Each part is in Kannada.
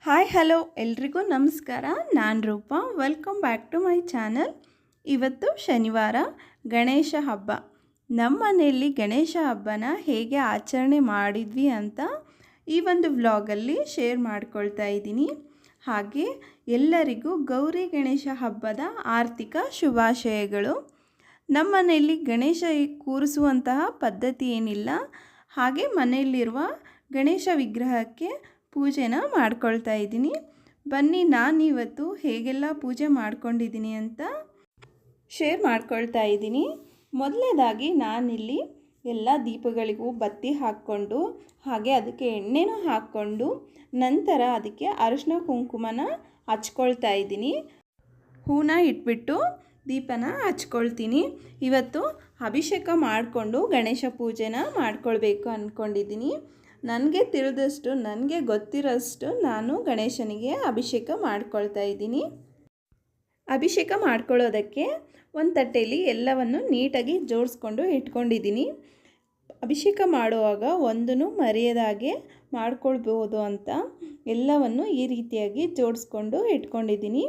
ಹಾಯ್ ಹಲೋ ಎಲ್ರಿಗೂ ನಮಸ್ಕಾರ. ನಾನು Roopa. Welcome back to my channel. ಇವತ್ತು ಶನಿವಾರ, ಗಣೇಶ ಹಬ್ಬ. ನಮ್ಮ ಮನೆಯಲ್ಲಿ ಗಣೇಶ ಹಬ್ಬನ ಹೇಗೆ ಆಚರಣೆ ಮಾಡಿದ್ವಿ ಅಂತ ಈ ಒಂದು ವ್ಲಾಗಲ್ಲಿ ಶೇರ್ ಮಾಡ್ಕೊಳ್ತಾ ಇದ್ದೀನಿ. ಹಾಗೆ ಎಲ್ಲರಿಗೂ ಗೌರಿ ಗಣೇಶ ಹಬ್ಬದ ಆರ್ಥಿಕ ಶುಭಾಶಯಗಳು. ನಮ್ಮ ಮನೆಯಲ್ಲಿ ಗಣೇಶ ಕೂರಿಸುವಂತಹ ಪದ್ಧತಿ ಏನಿಲ್ಲ. ಹಾಗೆ ಮನೆಯಲ್ಲಿರುವ ಗಣೇಶ ವಿಗ್ರಹಕ್ಕೆ ಪೂಜೆನ ಮಾಡ್ಕೊಳ್ತಾ ಇದ್ದೀನಿ. ಬನ್ನಿ ನಾನಿವತ್ತು ಹೇಗೆಲ್ಲ ಪೂಜೆ ಮಾಡ್ಕೊಂಡಿದ್ದೀನಿ ಅಂತ ಶೇರ್ ಮಾಡ್ಕೊಳ್ತಾ ಇದ್ದೀನಿ. ಮೊದಲನೇದಾಗಿ ನಾನಿಲ್ಲಿ ಎಲ್ಲ ದೀಪಗಳಿಗೂ ಬತ್ತಿ ಹಾಕ್ಕೊಂಡು ಹಾಗೆ ಅದಕ್ಕೆ ಎಣ್ಣೆನೂ ಹಾಕ್ಕೊಂಡು ನಂತರ ಅದಕ್ಕೆ ಅರಿಶಿನ ಕುಂಕುಮನ ಹಚ್ಕೊಳ್ತಾ ಇದ್ದೀನಿ. ಹೂನ ಇಟ್ಬಿಟ್ಟು ದೀಪನ ಹಚ್ಕೊಳ್ತೀನಿ. ಇವತ್ತು ಅಭಿಷೇಕ ಮಾಡಿಕೊಂಡು ಗಣೇಶ ಪೂಜೆನ ಮಾಡ್ಕೊಳ್ಬೇಕು ಅಂದ್ಕೊಂಡಿದ್ದೀನಿ. ನನಗೆ ತಿಳಿದಷ್ಟು, ನನಗೆ ಗೊತ್ತಿರೋಷ್ಟು ನಾನು ಗಣೇಶನಿಗೆ ಅಭಿಷೇಕ ಮಾಡ್ಕೊಳ್ತಾ ಇದ್ದೀನಿ. ಅಭಿಷೇಕ ಮಾಡ್ಕೊಳ್ಳೋದಕ್ಕೆ ಒಂದು ತಟ್ಟೆಯಲ್ಲಿ ಎಲ್ಲವನ್ನು ನೀಟಾಗಿ ಜೋಡಿಸ್ಕೊಂಡು ಇಟ್ಕೊಂಡಿದ್ದೀನಿ. ಅಭಿಷೇಕ ಮಾಡುವಾಗ ಒಂದನ್ನು ಮರೆಯದಾಗೆ ಮಾಡ್ಕೊಳ್ಬೋದು ಅಂತ ಎಲ್ಲವನ್ನು ಈ ರೀತಿಯಾಗಿ ಜೋಡಿಸ್ಕೊಂಡು ಇಟ್ಕೊಂಡಿದ್ದೀನಿ.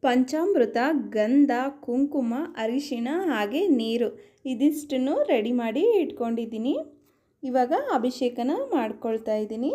ಪಂಚಾಮೃತ, ಗಂಧ, ಕುಂಕುಮ, ಅರಿಶಿಣ ಹಾಗೆ ನೀರು ಇದಿಷ್ಟನ್ನು ರೆಡಿ ಮಾಡಿ ಇಟ್ಕೊಂಡಿದ್ದೀನಿ. ಇವಾಗ ಅಭಿಷೇಕನ ಮಾಡ್ಕೊಳ್ತಾ ಇದ್ದೀನಿ.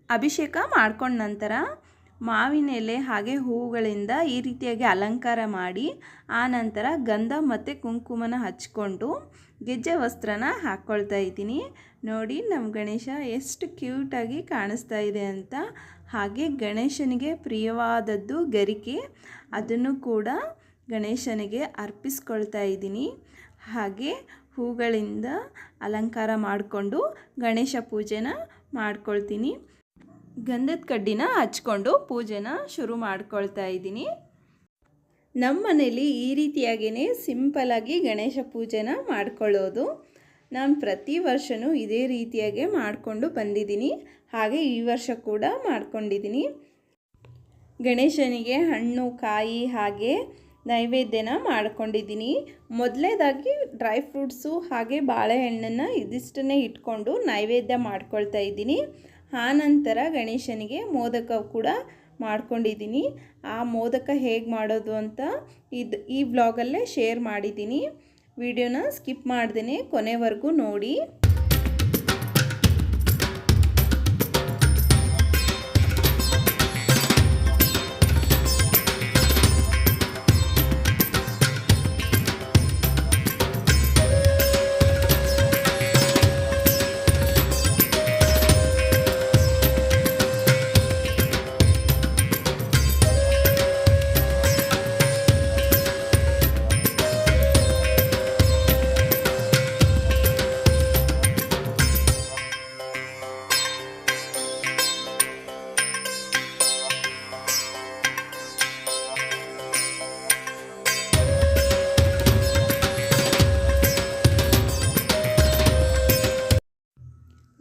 ಅಭಿಷೇಕ ಮಾಡ್ಕೊಂಡ ನಂತರ ಮಾವಿನ ಎಲೆ ಹಾಗೆ ಹೂವುಗಳಿಂದ ಈ ರೀತಿಯಾಗಿ ಅಲಂಕಾರ ಮಾಡಿ ಆ ನಂತರ ಗಂಧ ಮತ್ತು ಕುಂಕುಮನ ಹಚ್ಕೊಂಡು ಗೆಜ್ಜೆ ವಸ್ತ್ರನ ಹಾಕ್ಕೊಳ್ತಾ ಇದ್ದೀನಿ. ನೋಡಿ ನಮ್ಮ ಗಣೇಶ ಎಷ್ಟು ಕ್ಯೂಟಾಗಿ ಕಾಣಿಸ್ತಾ ಇದೆ ಅಂತ. ಹಾಗೆ ಗಣೇಶನಿಗೆ ಪ್ರಿಯವಾದದ್ದು ಗರಿಕೆ, ಅದನ್ನು ಕೂಡ ಗಣೇಶನಿಗೆ ಅರ್ಪಿಸ್ಕೊಳ್ತಾ ಇದ್ದೀನಿ. ಹಾಗೆ ಹೂಗಳಿಂದ ಅಲಂಕಾರ ಮಾಡಿಕೊಂಡು ಗಣೇಶ ಪೂಜೆನ ಮಾಡ್ಕೊಳ್ತೀನಿ. ಗಂಧದ ಕಡ್ಡಿನ ಹಚ್ಕೊಂಡು ಪೂಜೆನ ಶುರು ಮಾಡ್ಕೊಳ್ತಾ ಇದ್ದೀನಿ. ನಮ್ಮ ಮನೇಲಿ ಈ ರೀತಿಯಾಗಿಯೇ ಸಿಂಪಲಾಗಿ ಗಣೇಶ ಪೂಜೆನ ಮಾಡ್ಕೊಳ್ಳೋದು. ನಾನು ಪ್ರತಿ ವರ್ಷವೂ ಇದೇ ರೀತಿಯಾಗಿ ಮಾಡಿಕೊಂಡು ಬಂದಿದ್ದೀನಿ. ಹಾಗೆ ಈ ವರ್ಷ ಕೂಡ ಮಾಡ್ಕೊಂಡಿದ್ದೀನಿ. ಗಣೇಶನಿಗೆ ಹಣ್ಣು, ಕಾಯಿ ಹಾಗೆ ನೈವೇದ್ಯನ ಮಾಡ್ಕೊಂಡಿದ್ದೀನಿ. ಮೊದಲನೇದಾಗಿ ಡ್ರೈ ಫ್ರೂಟ್ಸು ಹಾಗೆ ಬಾಳೆಹಣ್ಣನ್ನು ಇದಿಷ್ಟನ್ನೇ ಇಟ್ಕೊಂಡು ನೈವೇದ್ಯ ಮಾಡ್ಕೊಳ್ತಾ ಇದ್ದೀನಿ. ಆನಂತರ ಗಣೇಶನಿಗೆ ಮೋದಕ ಕೂಡ ಮಾಡ್ಕೊಂಡಿದ್ದೀನಿ. ಆ ಮೋದಕ ಹೇಗೆ ಮಾಡೋದು ಅಂತ ಈ ವ್ಲಾಗಲ್ಲೇ ಶೇರ್ ಮಾಡಿದ್ದೀನಿ. ವಿಡಿಯೋನ ಸ್ಕಿಪ್ ಮಾಡ್ದೇ ಕೊನೆವರೆಗೂ ನೋಡಿ.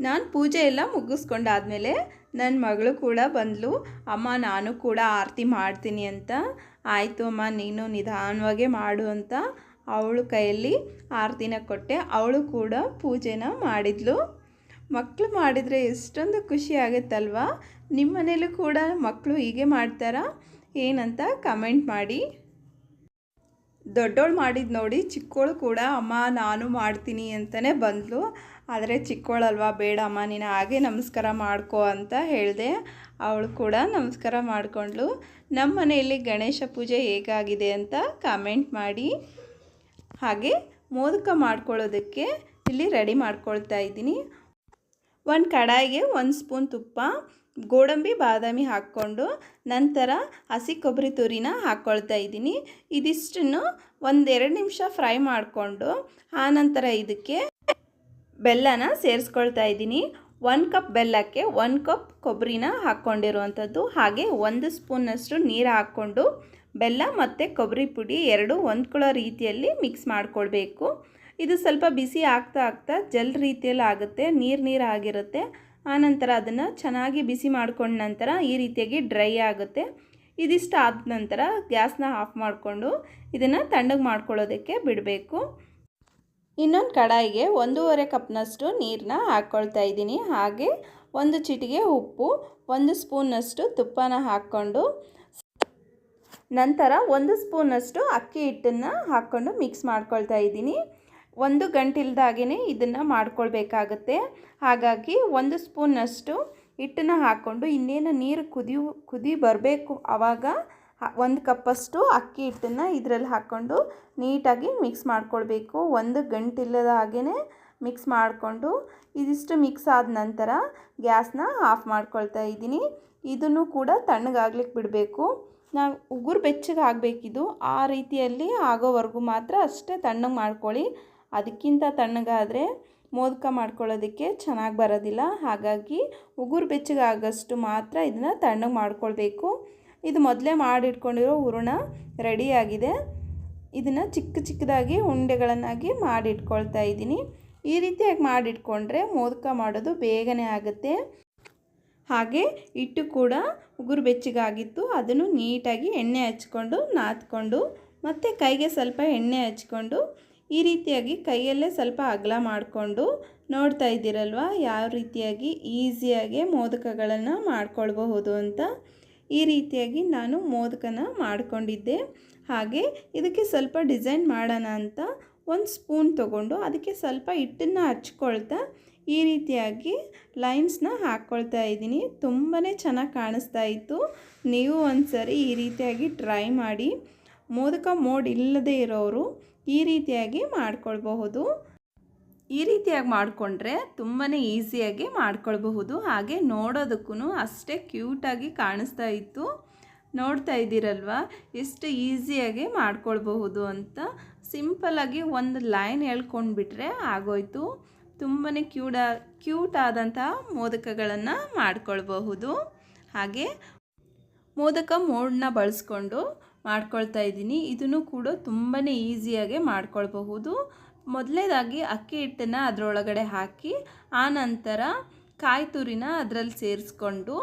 ನಾನು ಪೂಜೆ ಎಲ್ಲ ಮುಗಿಸ್ಕೊಂಡಾದಮೇಲೆ ನನ್ನ ಮಗಳು ಕೂಡ ಬಂದಳು. ಅಮ್ಮ ನಾನು ಕೂಡ ಆರತಿ ಮಾಡ್ತೀನಿ ಅಂತ. ಆಯಿತು ಅಮ್ಮ, ನೀನು ನಿಧಾನವಾಗೇ ಮಾಡು ಅಂತ ಅವಳು ಕೈಯಲ್ಲಿ ಆರತಿನ ಕೊಟ್ಟೆ. ಅವಳು ಕೂಡ ಪೂಜೆನ ಮಾಡಿದ್ಲು. ಮಕ್ಕಳು ಮಾಡಿದರೆ ಎಷ್ಟೊಂದು ಖುಷಿ ಆಗುತ್ತಲ್ವ. ನಿಮ್ಮ ಮನೇಲೂ ಕೂಡ ಮಕ್ಕಳು ಹೀಗೆ ಮಾಡ್ತಾರಾ ಏನಂತ ಕಮೆಂಟ್ ಮಾಡಿ. ದೊಡ್ಡೋಳು ಮಾಡಿದ್ದು ನೋಡಿ ಚಿಕ್ಕವಳು ಕೂಡ ಅಮ್ಮ ನಾನು ಮಾಡ್ತೀನಿ ಅಂತಲೇ ಬಂದಳು. ಆದರೆ ಚಿಕ್ಕವಳಲ್ವಾ, ಬೇಡ ಅಮ್ಮ ನೀನು ಹಾಗೆ ನಮಸ್ಕಾರ ಮಾಡ್ಕೊ ಅಂತ ಹೇಳಿದೆ. ಅವಳು ಕೂಡ ನಮಸ್ಕಾರ ಮಾಡಿಕೊಂಡ್ಳು. ನಮ್ಮ ಮನೆಯಲ್ಲಿ ಗಣೇಶ ಪೂಜೆ ಹೇಗಾಗಿದೆ ಅಂತ ಕಮೆಂಟ್ ಮಾಡಿ. ಹಾಗೆ ಮೋದಕ ಮಾಡ್ಕೊಳ್ಳೋದಕ್ಕೆ ಇಲ್ಲಿ ರೆಡಿ ಮಾಡ್ಕೊಳ್ತಾ ಇದ್ದೀನಿ. ಒಂದು ಕಡಾಯಿಗೆ 1 ಸ್ಪೂನ್ ತುಪ್ಪ, ಗೋಡಂಬಿ ಬಾದಾಮಿ ಹಾಕ್ಕೊಂಡು ನಂತರ ಹಸಿ ಕೊಬ್ಬರಿ ತುರಿನ ಹಾಕ್ಕೊಳ್ತಾ ಇದ್ದೀನಿ. ಇದಿಷ್ಟನ್ನು 1-2 ನಿಮಿಷ ಫ್ರೈ ಮಾಡಿಕೊಂಡು ಆನಂತರ ಇದಕ್ಕೆ ಬೆಲ್ಲನ ಸೇರಿಸ್ಕೊಳ್ತಾ ಇದ್ದೀನಿ. 1 ಕಪ್ ಬೆಲ್ಲಕ್ಕೆ 1 ಕಪ್ ಕೊಬ್ಬರಿನ ಹಾಕ್ಕೊಂಡಿರುವಂಥದ್ದು. ಹಾಗೆ 1 ಸ್ಪೂನಷ್ಟು ನೀರು ಹಾಕ್ಕೊಂಡು ಬೆಲ್ಲ ಮತ್ತು ಕೊಬ್ಬರಿ ಪುಡಿ ಎರಡು ಹೊಂದ್ಕೊಳ್ಳೋ ರೀತಿಯಲ್ಲಿ ಮಿಕ್ಸ್ ಮಾಡಿಕೊಳ್ಬೇಕು. ಇದು ಸ್ವಲ್ಪ ಬಿಸಿ ಆಗ್ತಾ ಜಲ್ ರೀತಿಯಲ್ಲಿ ಆಗುತ್ತೆ, ನೀರು ಆಗಿರುತ್ತೆ. ಆನಂತರ ಅದನ್ನು ಚೆನ್ನಾಗಿ ಬಿಸಿ ಮಾಡ್ಕೊಂಡ ನಂತರ ಈ ರೀತಿಯಾಗಿ ಡ್ರೈ ಆಗುತ್ತೆ. ಇದಿಷ್ಟು ಆದ ನಂತರ ಗ್ಯಾಸ್ನ ಆಫ್ ಮಾಡಿಕೊಂಡು ಇದನ್ನು ತಣ್ಣಗೆ ಮಾಡ್ಕೊಳ್ಳೋದಕ್ಕೆ ಬಿಡಬೇಕು. ಇನ್ನೊಂದು ಕಡಾಯಿಗೆ 1.5 ಕಪ್ನಷ್ಟು ನೀರನ್ನ ಹಾಕ್ಕೊಳ್ತಾ ಇದ್ದೀನಿ. ಹಾಗೆ 1 ಚಿಟಿಕೆ ಉಪ್ಪು, 1 ಸ್ಪೂನಷ್ಟು ತುಪ್ಪನ ಹಾಕ್ಕೊಂಡು ನಂತರ 1 ಸ್ಪೂನಷ್ಟು ಅಕ್ಕಿ ಹಿಟ್ಟನ್ನು ಹಾಕ್ಕೊಂಡು ಮಿಕ್ಸ್ ಮಾಡ್ಕೊಳ್ತಾ ಇದ್ದೀನಿ. 1 ಗಂಟಿಲ್ದಾಗೇ ಇದನ್ನು ಮಾಡ್ಕೊಳ್ಬೇಕಾಗತ್ತೆ. ಹಾಗಾಗಿ 1 ಸ್ಪೂನಷ್ಟು ಹಿಟ್ಟನ್ನು ಹಾಕ್ಕೊಂಡು ಇನ್ನೇನು ನೀರು ಕುದಿ ಬರಬೇಕು, ಆವಾಗ 1 ಕಪ್ಪಷ್ಟು ಅಕ್ಕಿ ಹಿಟ್ಟನ್ನು ಇದರಲ್ಲಿ ಹಾಕ್ಕೊಂಡು ನೀಟಾಗಿ ಮಿಕ್ಸ್ ಮಾಡ್ಕೊಳ್ಬೇಕು. 1 ಗಂಟಿಲ್ಲದ ಹಾಗೇ ಮಿಕ್ಸ್ ಮಾಡಿಕೊಂಡು ಇದಿಷ್ಟು ಮಿಕ್ಸ್ ಆದ ನಂತರ ಗ್ಯಾಸ್ನ ಆಫ್ ಮಾಡ್ಕೊಳ್ತಾ ಇದ್ದೀನಿ. ಇದನ್ನು ಕೂಡ ತಣ್ಣಗಾಗ್ಲಿಕ್ಕೆ ಬಿಡಬೇಕು. ನಾವು ಉಗುರು ಬೆಚ್ಚಗೆ ಆಗಬೇಕಿದು, ಆ ರೀತಿಯಲ್ಲಿ ಆಗೋವರೆಗೂ ಮಾತ್ರ ಅಷ್ಟೇ ತಣ್ಣಗೆ ಮಾಡ್ಕೊಳ್ಳಿ. ಅದಕ್ಕಿಂತ ತಣ್ಣಗಾದರೆ ಮೋದಕ ಮಾಡ್ಕೊಳ್ಳೋದಕ್ಕೆ ಚೆನ್ನಾಗಿ ಬರೋದಿಲ್ಲ. ಹಾಗಾಗಿ ಉಗುರು ಬೆಚ್ಚಗೆ ಆಗೋಷ್ಟು ಮಾತ್ರ ಇದನ್ನು ತಣ್ಣಗೆ ಮಾಡ್ಕೊಳ್ಬೇಕು. ಇದು ಮೊದಲೇ ಮಾಡಿಟ್ಕೊಂಡಿರೋ ಹೂರಣ ರೆಡಿಯಾಗಿದೆ. ಇದನ್ನು ಚಿಕ್ಕದಾಗಿ ಉಂಡೆಗಳನ್ನಾಗಿ ಮಾಡಿಟ್ಕೊಳ್ತಾ ಇದ್ದೀನಿ. ಈ ರೀತಿಯಾಗಿ ಮಾಡಿಟ್ಕೊಂಡ್ರೆ ಮೋದಕ ಮಾಡೋದು ಬೇಗನೆ ಆಗುತ್ತೆ. ಹಾಗೆ ಹಿಟ್ಟು ಕೂಡ ಉಗುರು ಬೆಚ್ಚಗಾಗಿತ್ತು, ಅದನ್ನು ನೀಟಾಗಿ ಎಣ್ಣೆ ಹಚ್ಕೊಂಡು ನಾದ್ಕೊಂಡು ಮತ್ತು ಕೈಗೆ ಸ್ವಲ್ಪ ಎಣ್ಣೆ ಹಚ್ಕೊಂಡು ಈ ರೀತಿಯಾಗಿ ಕೈಯಲ್ಲೇ ಸ್ವಲ್ಪ ಅಗಲ ಮಾಡಿಕೊಂಡು ನೋಡ್ತಾ ಇದ್ದೀರಲ್ವ ಯಾವ ರೀತಿಯಾಗಿ ಈಸಿಯಾಗಿ ಮೋದಕಗಳನ್ನು ಮಾಡ್ಕೊಳ್ಬಹುದು ಅಂತ. ಈ ರೀತಿಯಾಗಿ ನಾನು ಮೋದಕನ ಮಾಡಿಕೊಂಡಿದ್ದೆ. ಹಾಗೆ ಇದಕ್ಕೆ ಸ್ವಲ್ಪ ಡಿಸೈನ್ ಮಾಡೋಣ ಅಂತ 1 ಸ್ಪೂನ್ ತೊಗೊಂಡು ಅದಕ್ಕೆ ಸ್ವಲ್ಪ ಹಿಟ್ಟನ್ನು ಹಚ್ಕೊಳ್ತಾ ಈ ರೀತಿಯಾಗಿ ಲೈನ್ಸ್ನ ಹಾಕ್ಕೊಳ್ತಾ ಇದ್ದೀನಿ. ತುಂಬಾ ಚೆನ್ನಾಗಿ ಕಾಣಿಸ್ತಾ ಇತ್ತು. ನೀವು ಒಂದ್ಸರಿ ಈ ರೀತಿಯಾಗಿ ಟ್ರೈ ಮಾಡಿ. ಮೋದಕ ಮೋಡ್ ಇಲ್ಲದೇ ಇರೋರು ಈ ರೀತಿಯಾಗಿ ಮಾಡ್ಕೊಳ್ಬಹುದು. ಈ ರೀತಿಯಾಗಿ ಮಾಡಿಕೊಂಡ್ರೆ ತುಂಬಾ ಈಸಿಯಾಗಿ ಮಾಡ್ಕೊಳ್ಬಹುದು. ಹಾಗೆ ನೋಡೋದಕ್ಕೂ ಅಷ್ಟೇ ಕ್ಯೂಟಾಗಿ ಕಾಣಿಸ್ತಾ ಇತ್ತು. ನೋಡ್ತಾ ಇದ್ದೀರಲ್ವ ಎಷ್ಟು ಈಸಿಯಾಗಿ ಮಾಡ್ಕೊಳ್ಬಹುದು ಅಂತ. ಸಿಂಪಲ್ಲಾಗಿ ಒಂದು ಲೈನ್ ಹೇಳ್ಕೊಂಡ್ಬಿಟ್ರೆ ಆಗೋಯ್ತು. ತುಂಬಾ ಕ್ಯೂಟ್ ಆದಂತಹ ಮೋದಕಗಳನ್ನು ಮಾಡ್ಕೊಳ್ಬಹುದು. ಹಾಗೆ ಮೋದಕ ಮೋಡನ್ನ ಬಳಸ್ಕೊಂಡು ಮಾಡ್ಕೊಳ್ತಾ ಇದ್ದೀನಿ. ಇದನ್ನು ಕೂಡ ತುಂಬಾ ಈಸಿಯಾಗಿ ಮಾಡ್ಕೊಳ್ಬಹುದು. ಮೊದಲನೇದಾಗಿ ಅಕ್ಕಿ ಹಿಟ್ಟನ್ನು ಅದರೊಳಗಡೆ ಹಾಕಿ ಆನಂತರ ಕಾಯಿ ತುರಿನ ಅದರಲ್ಲಿ ಸೇರಿಸ್ಕೊಂಡು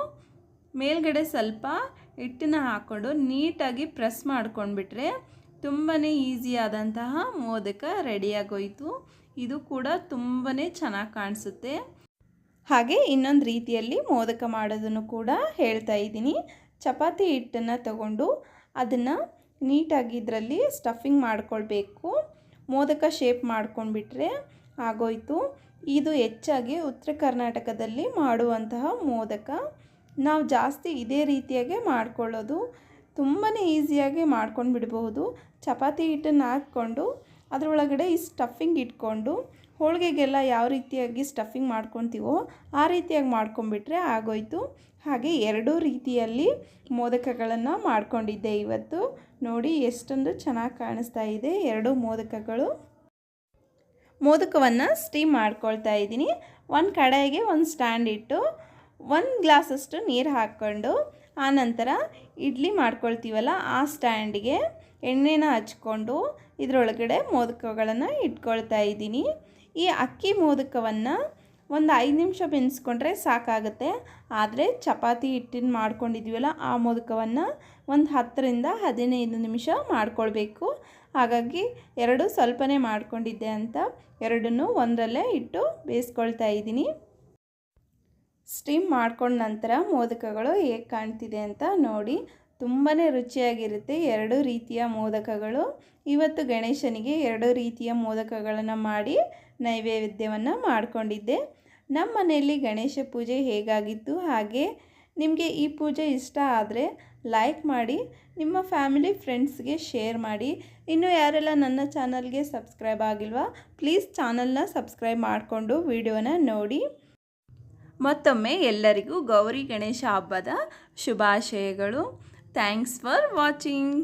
ಮೇಲ್ಗಡೆ ಸ್ವಲ್ಪ ಹಿಟ್ಟನ್ನು ಹಾಕ್ಕೊಂಡು ನೀಟಾಗಿ ಪ್ರೆಸ್ ಮಾಡ್ಕೊಂಡ್ಬಿಟ್ರೆ ತುಂಬಾ ಈಸಿಯಾದಂತಹ ಮೋದಕ ರೆಡಿಯಾಗೋಯಿತು. ಇದು ಕೂಡ ತುಂಬಾ ಚೆನ್ನಾಗಿ ಕಾಣಿಸುತ್ತೆ. ಹಾಗೆ ಇನ್ನೊಂದು ರೀತಿಯಲ್ಲಿ ಮೋದಕ ಮಾಡೋದನ್ನು ಕೂಡ ಹೇಳ್ತಾ ಇದ್ದೀನಿ. ಚಪಾತಿ ಹಿಟ್ಟನ್ನು ತಗೊಂಡು ಅದನ್ನು ನೀಟಾಗಿ ಇದರಲ್ಲಿ ಸ್ಟಫಿಂಗ್ ಮಾಡ್ಕೊಳ್ಬೇಕು. ಮೋದಕ ಶೇಪ್ ಮಾಡ್ಕೊಂಡ್ಬಿಟ್ರೆ ಆಗೋಯ್ತು. ಇದು ಹೆಚ್ಚಾಗಿ ಉತ್ತರ ಕರ್ನಾಟಕದಲ್ಲಿ ಮಾಡುವಂತಹ ಮೋದಕ. ನಾವು ಜಾಸ್ತಿ ಇದೇ ರೀತಿಯಾಗಿ ಮಾಡ್ಕೊಳ್ಳೋದು. ತುಂಬಾ ಈಸಿಯಾಗಿ ಮಾಡ್ಕೊಂಡು ಬಿಡಬಹುದು. ಚಪಾತಿ ಹಿಟ್ಟನ್ನು ಹಾಕ್ಕೊಂಡು ಅದರೊಳಗಡೆ ಈ ಸ್ಟಫಿಂಗ್ ಇಟ್ಕೊಂಡು ಹೋಳಿಗೆಗೆಲ್ಲ ಯಾವ ರೀತಿಯಾಗಿ ಸ್ಟಫಿಂಗ್ ಮಾಡ್ಕೊತೀವೋ ಆ ರೀತಿಯಾಗಿ ಮಾಡ್ಕೊಂಬಿಟ್ರೆ ಆಗೋಯ್ತು. ಹಾಗೆ 2 ರೀತಿಯಲ್ಲಿ ಮೋದಕಗಳನ್ನು ಮಾಡ್ಕೊಂಡಿದ್ದೆ ಇವತ್ತು. ನೋಡಿ ಎಷ್ಟೊಂದು ಚೆನ್ನಾಗಿ ಕಾಣಿಸ್ತಾ ಇದೆ 2 ಮೋದಕಗಳು. ಮೋದಕವನ್ನು ಸ್ಟೀಮ್ ಮಾಡ್ಕೊಳ್ತಾ ಇದ್ದೀನಿ. ಒಂದು ಕಡಾಯಿಗೆ ಒಂದು ಸ್ಟ್ಯಾಂಡ್ ಇಟ್ಟು 1 ಗ್ಲಾಸಷ್ಟು ನೀರು ಹಾಕ್ಕೊಂಡು ಆನಂತರ ಇಡ್ಲಿ ಮಾಡ್ಕೊಳ್ತೀವಲ್ಲ ಆ ಸ್ಟ್ಯಾಂಡಿಗೆ ಎಣ್ಣೆನ ಹಚ್ಕೊಂಡು ಇದರೊಳಗಡೆ ಮೋದಕಗಳನ್ನು ಇಟ್ಕೊಳ್ತಾ ಇದ್ದೀನಿ. ಈ ಅಕ್ಕಿ ಮೋದಕವನ್ನು ಒಂದು 5 ನಿಮಿಷ ಬೆನ್ಸ್ಕೊಂಡ್ರೆ ಸಾಕಾಗುತ್ತೆ. ಆದರೆ ಚಪಾತಿ ಹಿಟ್ಟಿನ ಮಾಡ್ಕೊಂಡಿದ್ದೀವಲ್ಲ ಆ ಮೋದಕವನ್ನು ಒಂದು 10ರಿಂದ 15 ನಿಮಿಷ ಮಾಡ್ಕೊಳ್ಬೇಕು. ಹಾಗಾಗಿ 2 ಸ್ವಲ್ಪನೇ ಮಾಡ್ಕೊಂಡಿದ್ದೆ ಅಂತ 2ನ್ನೂ ಒಂದರಲ್ಲೇ ಇಟ್ಟು ಬೇಯಿಸ್ಕೊಳ್ತಾ ಇದ್ದೀನಿ. ಸ್ಟೀಮ್ ಮಾಡ್ಕೊಂಡ ನಂತರ ಮೋದಕಗಳು ಹೇಗೆ ಕಾಣ್ತಿದೆ ಅಂತ ನೋಡಿ. ತುಂಬಾ ರುಚಿಯಾಗಿರುತ್ತೆ ಎರಡೂ ರೀತಿಯ ಮೋದಕಗಳು. ಇವತ್ತು ಗಣೇಶನಿಗೆ ಎರಡೂ ರೀತಿಯ ಮೋದಕಗಳನ್ನು ಮಾಡಿ ನೈವೇದ್ಯವನ್ನು ಮಾಡಿಕೊಂಡಿದ್ದೆ. ನಮ್ಮ ಮನೆಯಲ್ಲಿ ಗಣೇಶ ಪೂಜೆ ಹೇಗಾಗಿತ್ತು, ಹಾಗೆ ನಿಮಗೆ ಈ ಪೂಜೆ ಇಷ್ಟ ಆದರೆ ಲೈಕ್ ಮಾಡಿ, ನಿಮ್ಮ ಫ್ಯಾಮಿಲಿ ಫ್ರೆಂಡ್ಸ್ಗೆ ಶೇರ್ ಮಾಡಿ. ಇನ್ನೂ ಯಾರೆಲ್ಲ ನನ್ನ ಚಾನಲ್ಗೆ ಸಬ್ಸ್ಕ್ರೈಬ್ ಆಗಿಲ್ವಾ, ಪ್ಲೀಸ್ ಚಾನಲ್ನ ಸಬ್ಸ್ಕ್ರೈಬ್ ಮಾಡಿಕೊಂಡು ವಿಡಿಯೋನ ನೋಡಿ. ಮತ್ತೊಮ್ಮೆ ಎಲ್ಲರಿಗೂ ಗೌರಿ ಗಣೇಶ ಹಬ್ಬದ ಶುಭಾಶಯಗಳು. Thanks for watching.